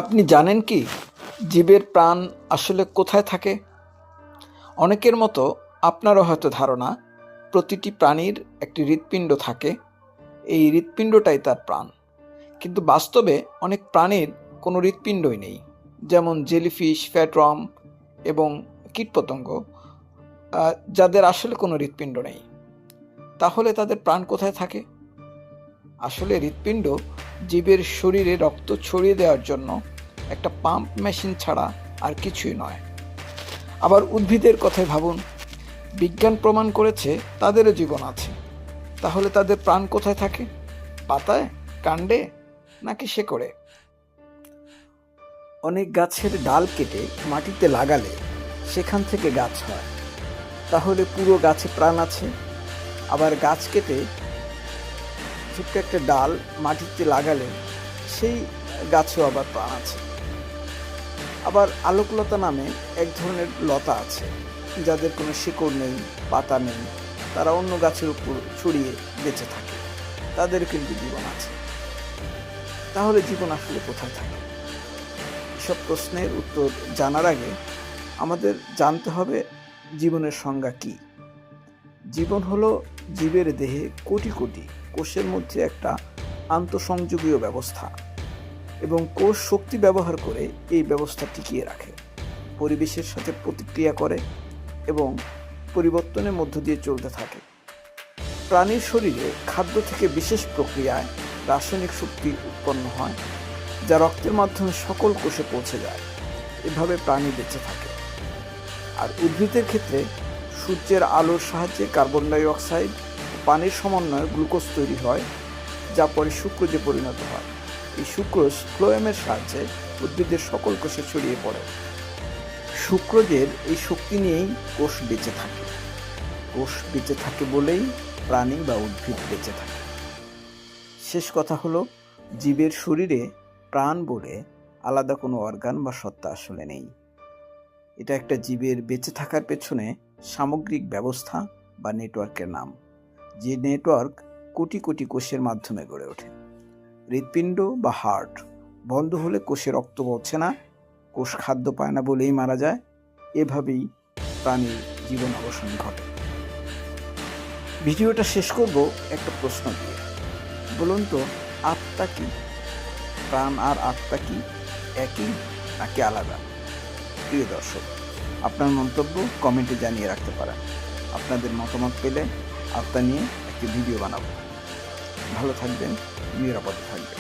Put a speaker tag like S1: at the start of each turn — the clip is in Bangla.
S1: আপনি জানেন কি জীবের প্রাণ আসলে কোথায় থাকে? অনেকের মতো আপনারও হয়তো ধারণা প্রতিটি প্রাণীর একটি হৃৎপিণ্ড থাকে, এই হৃৎপিণ্ডটাই তার প্রাণ। কিন্তু বাস্তবে অনেক প্রাণীর কোনো হৃৎপিণ্ডই নেই, যেমন জেলিফিশ, ফ্যাটওয়ার্ম এবং কীটপতঙ্গ, যাদের আসলে কোনো হৃৎপিণ্ড নেই। তাহলে তাদের প্রাণ কোথায় থাকে? আসলে হৃৎপিণ্ড জীবের শরীরে রক্ত ছড়িয়ে দেওয়ার জন্য একটা পাম্প মেশিন ছাড়া আর কিছুই নয়। আবার উদ্ভিদের কথাই ভাবুন, বিজ্ঞান প্রমাণ করেছে তাদেরও জীবন আছে। তাহলে তাদের প্রাণ কোথায় থাকে? পাতায়, কাণ্ডে, নাকি শেকড়ে? অনেক গাছের ডাল কেটে মাটিতে লাগালে সেখান থেকে গাছ হয়, তাহলে পুরো গাছে প্রাণ আছে। আবার গাছ কেটে ছোট্ট একটা ডাল মাটিতে লাগালে সেই গাছেও আবার প্রাণ আছে। আবার আলোকলতা নামে এক ধরনের লতা আছে, যাদের কোনো শিকড় নেই, পাতা নেই, তারা অন্য গাছের উপর ছড়িয়ে বেঁচে থাকে, তাদের কিন্তু জীবন আছে। তাহলে জীবন আসলে কোথায় থাকে? এসব প্রশ্নের উত্তর জানার আগে আমাদের জানতে হবে জীবনের সংজ্ঞা কি। জীবন হলো জীবের দেহে কোটি কোটি কোষের মধ্যে একটা আন্তঃসংযোগীয় ব্যবস্থা, এবং কোষ শক্তি ব্যবহার করে এই ব্যবস্থা টিকিয়ে রাখে, পরিবেশের সাথে প্রতিক্রিয়া করে এবং পরিবর্তনের মধ্য দিয়ে চলতে থাকে। প্রাণীর শরীরে খাদ্য থেকে বিশেষ প্রক্রিয়ায় রাসায়নিক শক্তি উৎপন্ন হয়, যা রক্তের মাধ্যমে সকল কোষে পৌঁছে যায়। এভাবে প্রাণী বেঁচে থাকে। আর উদ্ভিদের ক্ষেত্রে সূর্যের আলোর সাহায্যে কার্বন ডাই অক্সাইড ও পানির সমন্বয়ে গ্লুকোজ তৈরি হয়, যা পরে সুক্রোজে পরিণত হয়। এই সুক্রোজ ফ্লোয়েমের সাহায্যে উদ্ভিদের সকল কোষে ছড়িয়ে পড়ে। সুক্রোজের এই শক্তি নিয়েই কোষ বেঁচে থাকে। কোষ বেঁচে থাকে বলেই প্রাণী বা উদ্ভিদ বেঁচে থাকে। শেষ কথা হলো, জীবের শরীরে প্রাণ বলে আলাদা কোনো অর্গান বা সত্তা আসলে নেই। এটা একটা জীবের বেঁচে থাকার পেছনে সামগ্রিক ব্যবস্থা বা নেটওয়ার্কের নাম, যে নেটওয়ার্ক কোটি কোটি কোষের মাধ্যমে গড়ে ওঠে। হৃৎপিণ্ড বা হার্ট বন্ধ হলে কোষে রক্ত পৌঁছে না, কোষ খাদ্য পায় না বলেই মারা যায়। এভাবেই প্রাণীর জীবন অবসান ঘটে। ভিডিওটা শেষ করব একটা প্রশ্ন দিয়ে। বলুন তো, আত্মা কি? প্রাণ আর আত্মা কি একই নাকি আলাদা? প্রিয় দর্শক, আপনার মন্তব্য কমেন্টে জানিয়ে রাখতে পারেন। আপনাদের মতামত পেলে আত্মা নিয়ে একটি ভিডিও বানাবো। ভালো থাকবেন, নিরাপদে থাকবেন।